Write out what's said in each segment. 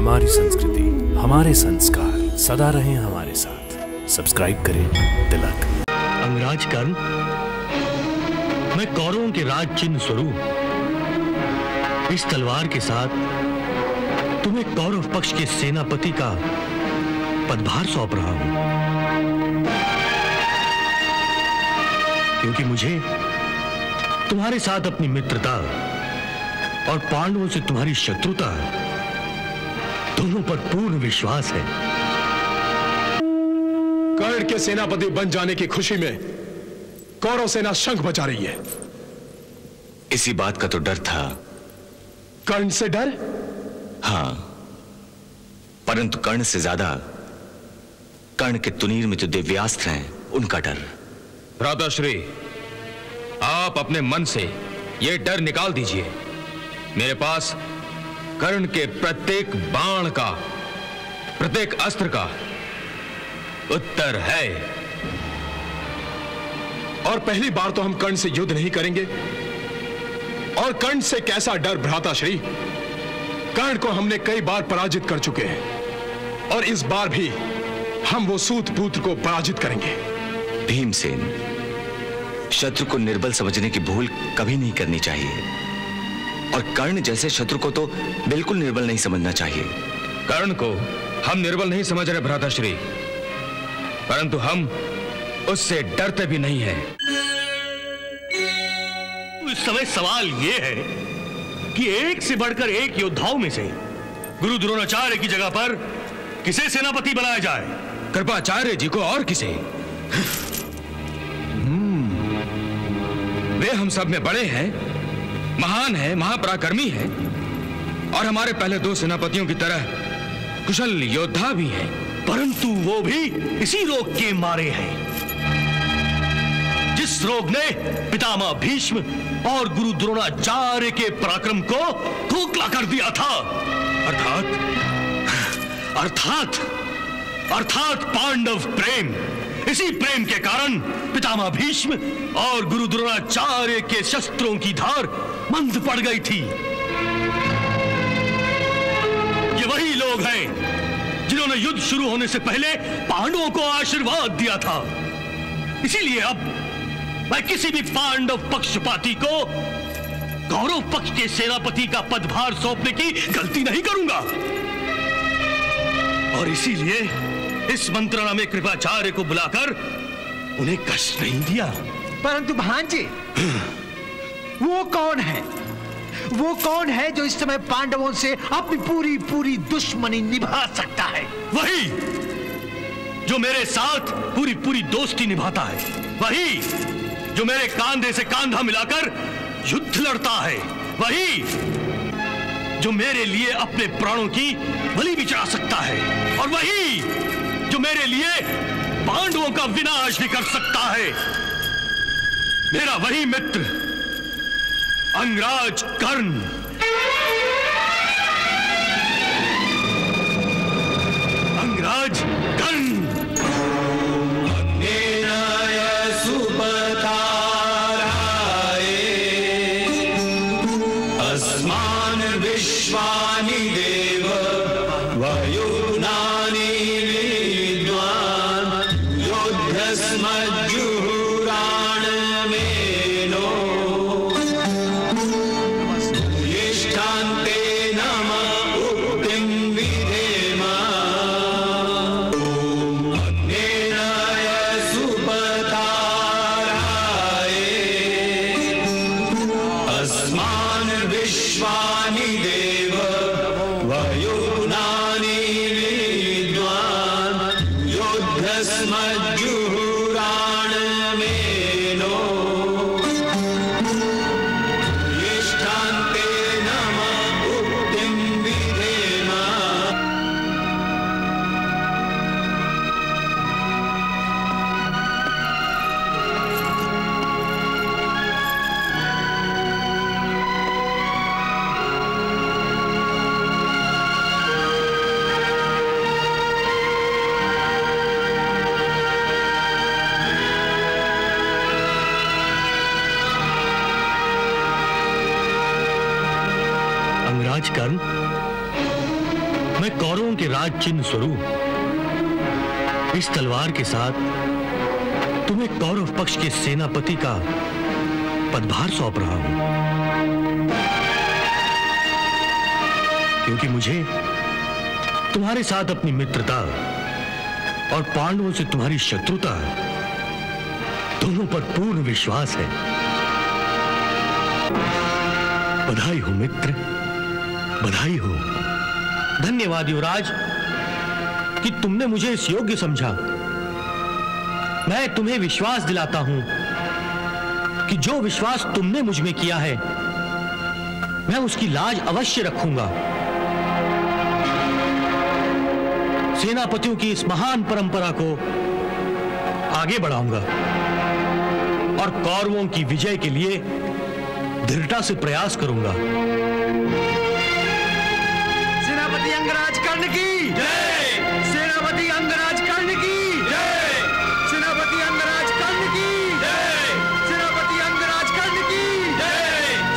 हमारी संस्कृति, हमारे संस्कार सदा रहें हमारे साथ। सब्सक्राइब करें तिलक। अंगराज कर्ण, मैं कौरवों के राज चिन्ह स्वरूप इस तलवार के साथ तुम्हें कौरव पक्ष के सेनापति का पदभार सौंप रहा हूं, क्योंकि मुझे तुम्हारे साथ अपनी मित्रता और पांडवों से तुम्हारी शत्रुता दोनों पर पूर्ण विश्वास है। कर्ण के सेनापति बन जाने की खुशी में कौरव सेना शंख बजा रही है। इसी बात का तो डर था। कर्ण से डर? हां, परंतु कर्ण से ज्यादा कर्ण के तुनीर में जो दिव्यास्त्र हैं उनका डर। भ्राताश्री, आप अपने मन से यह डर निकाल दीजिए। मेरे पास कर्ण के प्रत्येक बाण का, प्रत्येक अस्त्र का उत्तर है। और पहली बार तो हम कर्ण से युद्ध नहीं करेंगे। और कर्ण से कैसा डर भ्राताश्री? कर्ण को हमने कई बार पराजित कर चुके हैं और इस बार भी हम वो सूत पुत्र को पराजित करेंगे। भीमसेन, शत्रु को निर्बल समझने की भूल कभी नहीं करनी चाहिए, और कर्ण जैसे शत्रु को तो बिल्कुल निर्बल नहीं समझना चाहिए। कर्ण को हम निर्बल नहीं समझ रहे भ्राताश्री, परंतु हम उससे डरते भी नहीं हैं। इस समय सवाल यह है कि एक से बढ़कर एक योद्धाओं में से गुरु द्रोणाचार्य की जगह पर किसे सेनापति बनाया जाए? कृपाचार्य जी को और किसे? वे हम सब में बड़े हैं, महान हैं, महापराक्रमी हैं, और हमारे पहले दो सेनापतियों की तरह कुशल योद्धा भी हैं। परंतु वो भी इसी रोग के मारे हैं, जिस रोग ने पितामह भीष्म और गुरु द्रोणाचार्य के पराक्रम को खोखला कर दिया था। अर्थात पांडव प्रेम। इसी प्रेम के कारण पितामह भीष्म और गुरु द्रोणाचार्य के शस्त्रों की धार मंद पड़ गई थी। ये वही लोग हैं जिन्होंने युद्ध शुरू होने से पहले पांडवों को आशीर्वाद दिया था। इसीलिए अब मैं किसी भी पांडव पक्षपाती को कौरव पक्ष के सेनापति का पदभार सौंपने की गलती नहीं करूंगा। और इसीलिए इस मंत्रणा में कृपाचार्य को बुलाकर उन्हें कष्ट नहीं दिया। परंतु भांजे, वो कौन है? वो कौन है जो इस समय पांडवों से अपनी पूरी पूरी दुश्मनी निभा सकता है? वही जो मेरे साथ पूरी पूरी दोस्ती निभाता है, वही जो मेरे कांधे से कांधा मिलाकर युद्ध लड़ता है, वही जो मेरे लिए अपने प्राणों की बलि भी चढ़ा सकता है, और वही जो मेरे लिए पांडवों का विनाश भी कर सकता है। मेरा वही मित्र अंगराज कर्ण। अंगराज कर्ण। मैं कौरवों के राज चिन्ह स्वरूप इस तलवार के साथ तुम्हें कौरव पक्ष के सेनापति का पदभार सौंप रहा हूं, क्योंकि मुझे तुम्हारे साथ अपनी मित्रता और पांडवों से तुम्हारी शत्रुता दोनों पर पूर्ण विश्वास है। बधाई हो मित्र, बधाई हो। धन्यवाद युवराज कि तुमने मुझे इस योग्य समझा। मैं तुम्हें विश्वास दिलाता हूं कि जो विश्वास तुमने मुझ में किया है मैं उसकी लाज अवश्य रखूंगा। सेनापतियों की इस महान परंपरा को आगे बढ़ाऊंगा और कौरवों की विजय के लिए दृढ़ता से प्रयास करूंगा। सेनापति अंगराज कर्ण की जय। सेनापति अंगराज कर्ण की जय। सेनापति अंगराज कर्ण की जय। सेनापति अंगराज कर्ण की जय।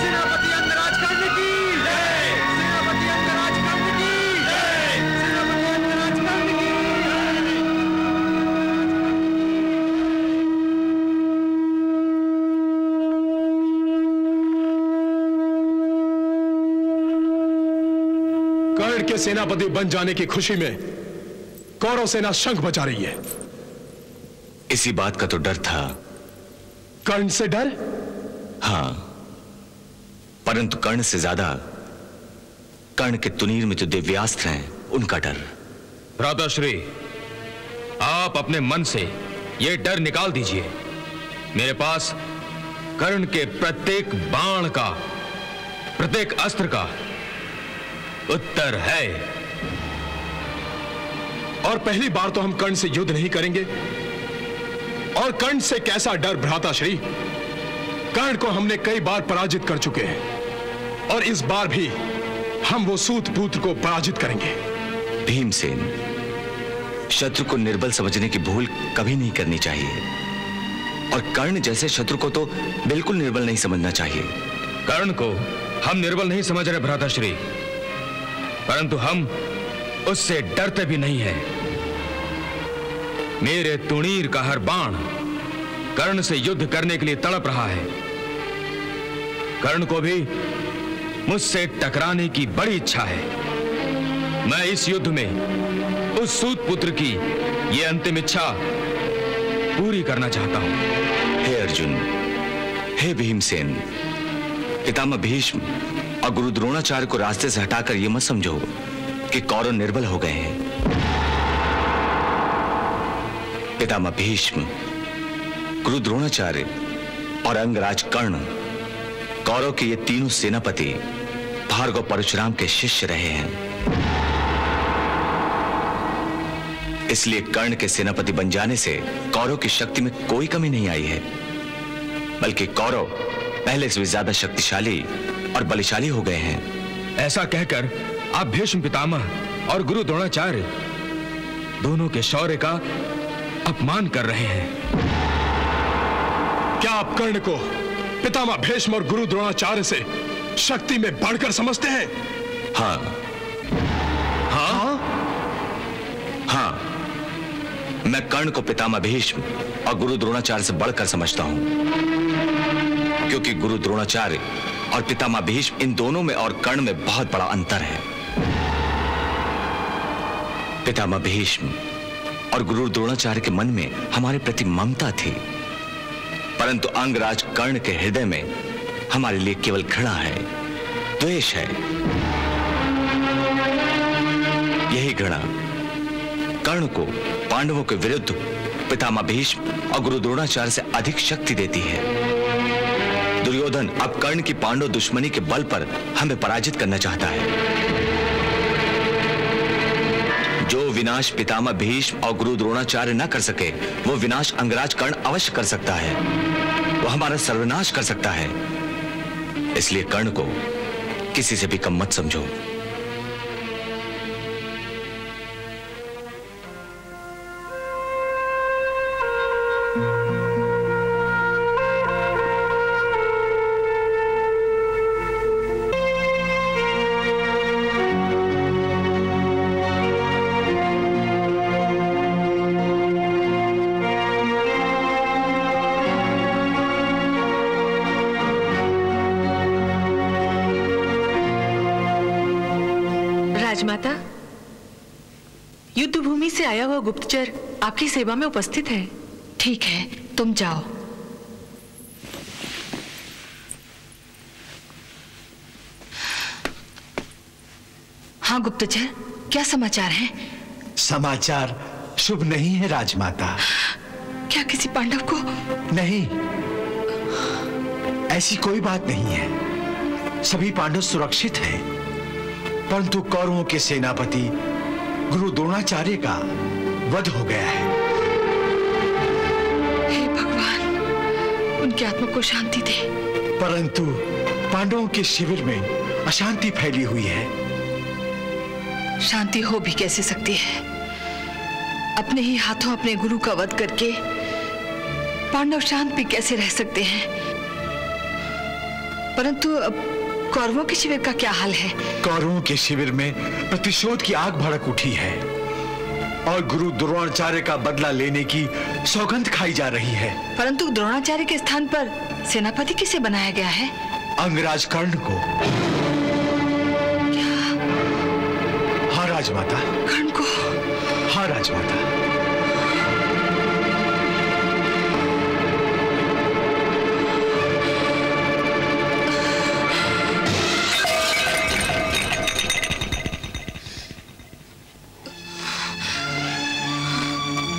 सेनापति अंगराज कर्ण की जय। सेनापति अंगराज कर्ण की जय। सेनापति अंगराज कर्ण की कर्ण के सेनापति बन जाने की खुशी में कौरव सेना शंख बजा रही है। इसी बात का तो डर था। कर्ण से डर? हां, परंतु कर्ण से ज्यादा कर्ण के तुनीर में जो दिव्यास्त्र हैं उनका डर। भ्राताश्री, आप अपने मन से यह डर निकाल दीजिए। मेरे पास कर्ण के प्रत्येक बाण का, प्रत्येक अस्त्र का उत्तर है। और पहली बार तो हम कर्ण से युद्ध नहीं करेंगे। और कर्ण से कैसा डर भ्राताश्री? कर्ण को हमने कई बार पराजित कर चुके हैं और इस बार भी हम वो सूत पुत्र को पराजित करेंगे। भीमसेन, शत्रु को निर्बल समझने की भूल कभी नहीं करनी चाहिए और कर्ण जैसे शत्रु को तो बिल्कुल निर्बल नहीं समझना चाहिए। कर्ण को हम निर्बल नहीं समझ रहे भ्राताश्री, परंतु हम उससे डरते भी नहीं हैं। मेरे तुणीर का हर बाण कर्ण से युद्ध करने के लिए तड़प रहा है। कर्ण को भी मुझसे टकराने की बड़ी इच्छा है। मैं इस युद्ध में उस सूत पुत्र की यह अंतिम इच्छा पूरी करना चाहता हूं। हे अर्जुन, हे भीमसेन, पितामह भीष्म और गुरु द्रोणाचार्य को रास्ते से हटाकर यह मत समझो कि कौरव निर्बल हो गए हैं। पितामह भीष्म, गुरु द्रोणाचार्य और अंगराज कर्ण कौरव के ये तीनों सेनापति भार्गव परशुराम के शिष्य रहे हैं। इसलिए कर्ण के सेनापति बन जाने से कौरव की शक्ति में कोई कमी नहीं आई है, बल्कि कौरव पहले से भी ज्यादा शक्तिशाली और बलशाली हो गए हैं। ऐसा कहकर आप भीष्म पितामह और गुरु द्रोणाचार्य दोनों के शौर्य का अपमान कर रहे हैं। क्या आप कर्ण को पितामह भीष्म और गुरु द्रोणाचार्य से शक्ति में बढ़कर समझते हैं? हाँ, हाँ, हाँ, मैं कर्ण को पितामह भीष्म और गुरु द्रोणाचार्य से बढ़कर समझता हूं, क्योंकि गुरु द्रोणाचार्य और पितामह भीष्म इन दोनों में और कर्ण में बहुत बड़ा अंतर है। पितामह भीष्म और गुरु द्रोणाचार्य के मन में हमारे प्रति ममता थी, परंतु अंगराज कर्ण के हृदय में हमारे लिए केवल घृणा है, द्वेष है। यही घृणा कर्ण को पांडवों के विरुद्ध पितामह भीष्म और गुरु द्रोणाचार्य से अधिक शक्ति देती है। दुर्योधन अब कर्ण की पांडव दुश्मनी के बल पर हमें पराजित करना चाहता है। जो विनाश पितामह भीष्म और गुरु द्रोणाचार्य न कर सके, वो विनाश अंगराज कर्ण अवश्य कर सकता है। वो हमारा सर्वनाश कर सकता है। इसलिए कर्ण को किसी से भी कम मत समझो। राजमाता, युद्ध भूमि से आया हुआ गुप्तचर आपकी सेवा में उपस्थित है। ठीक है, तुम जाओ। हाँ गुप्तचर, क्या समाचार है? समाचार शुभ नहीं है राजमाता। क्या किसी पांडव को? नहीं, ऐसी कोई बात नहीं है। सभी पांडव सुरक्षित हैं, परंतु कौरवों के सेनापति गुरु द्रोणाचार्य का वध हो गया है। हे भगवान, उनकी आत्मा को शांति दे। परंतु पांडवों के शिविर में अशांति फैली हुई है। शांति हो भी कैसे सकती है? अपने ही हाथों अपने गुरु का वध करके पांडव शांत भी कैसे रह सकते हैं? परंतु कौरवों के शिविर का क्या हाल है? कौरवों के शिविर में प्रतिशोध की आग भड़क उठी है और गुरु द्रोणाचार्य का बदला लेने की सौगंध खाई जा रही है। परंतु द्रोणाचार्य के स्थान पर सेनापति किसे बनाया गया है? अंगराज कर्ण को। क्या? हाँ राजमाता। कर्ण को? हाँ राजमाता।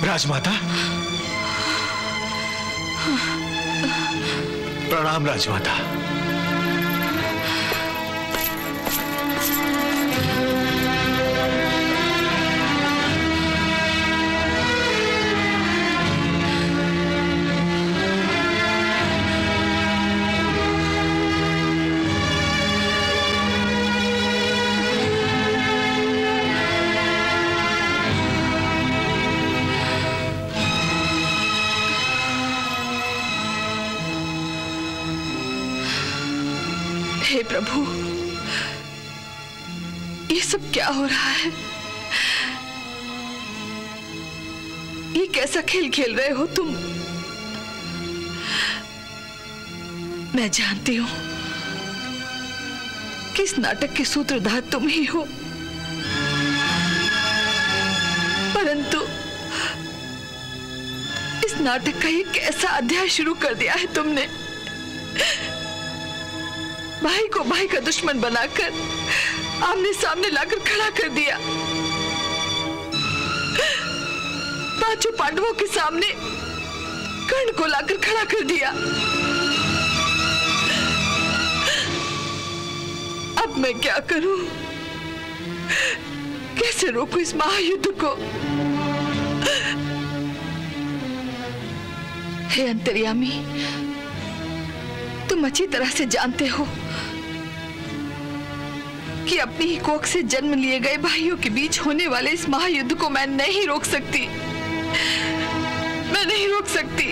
राजमाता, प्रणाम राजमाता। हे प्रभु, ये सब क्या हो रहा है? ये कैसा खेल खेल रहे हो तुम? मैं जानती हूं कि इस नाटक के सूत्रधार तुम ही हो, परंतु इस नाटक का ये कैसा अध्याय शुरू कर दिया है तुमने? भाई को भाई का दुश्मन बनाकर आमने सामने लाकर खड़ा कर दिया। पांचों पांडवों के सामने कर्ण को लाकर खड़ा कर दिया। अब मैं क्या करूं? कैसे रोकूं इस महायुद्ध को? हे अंतर्यामी, तुम अच्छी तरह से जानते हो कि अपनी ही कोख से जन्म लिए गए भाइयों के बीच होने वाले इस महायुद्ध को मैं नहीं रोक सकती। मैं नहीं रोक सकती।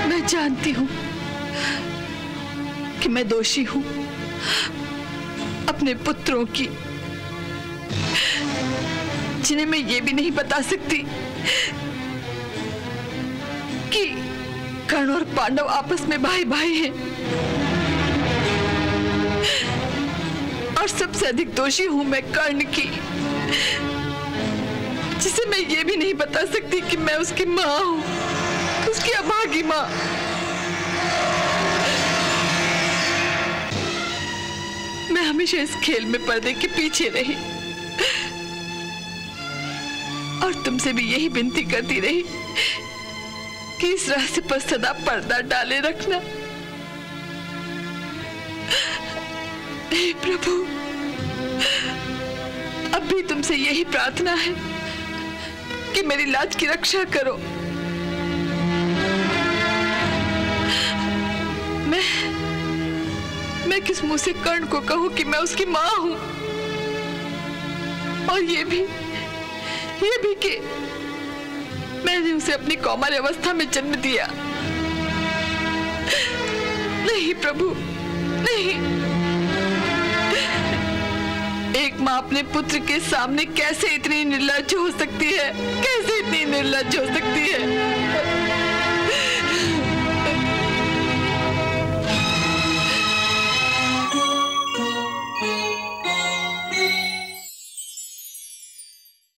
मैं जानती हूं कि मैं दोषी हूं अपने पुत्रों की, जिन्हें मैं ये भी नहीं बता सकती कि कर्ण और पांडव आपस में भाई भाई हैं। और सबसे अधिक दोषी हूं मैं कर्ण की, जिसे मैं ये भी नहीं बता सकती कि मैं उसकी मां हूं, उसकी अभागी मां। मैं हमेशा इस खेल में पर्दे के पीछे रही और तुमसे भी यही विनती करती रही कि इस रहस्य पर सदा पर्दा डाले रखना। हे प्रभु, अब भी तुमसे यही प्रार्थना है कि मेरी लाज की रक्षा करो। मैं किस मुंह से कर्ण को कहूं कि मैं उसकी मां हूं? और ये भी कि मैंने उसे अपनी कौमार्य अवस्था में जन्म दिया। नहीं प्रभु, नहीं। एक मां अपने पुत्र के सामने कैसे इतनी निर्लज्ज हो सकती है? कैसे इतनी निर्लज्ज हो सकती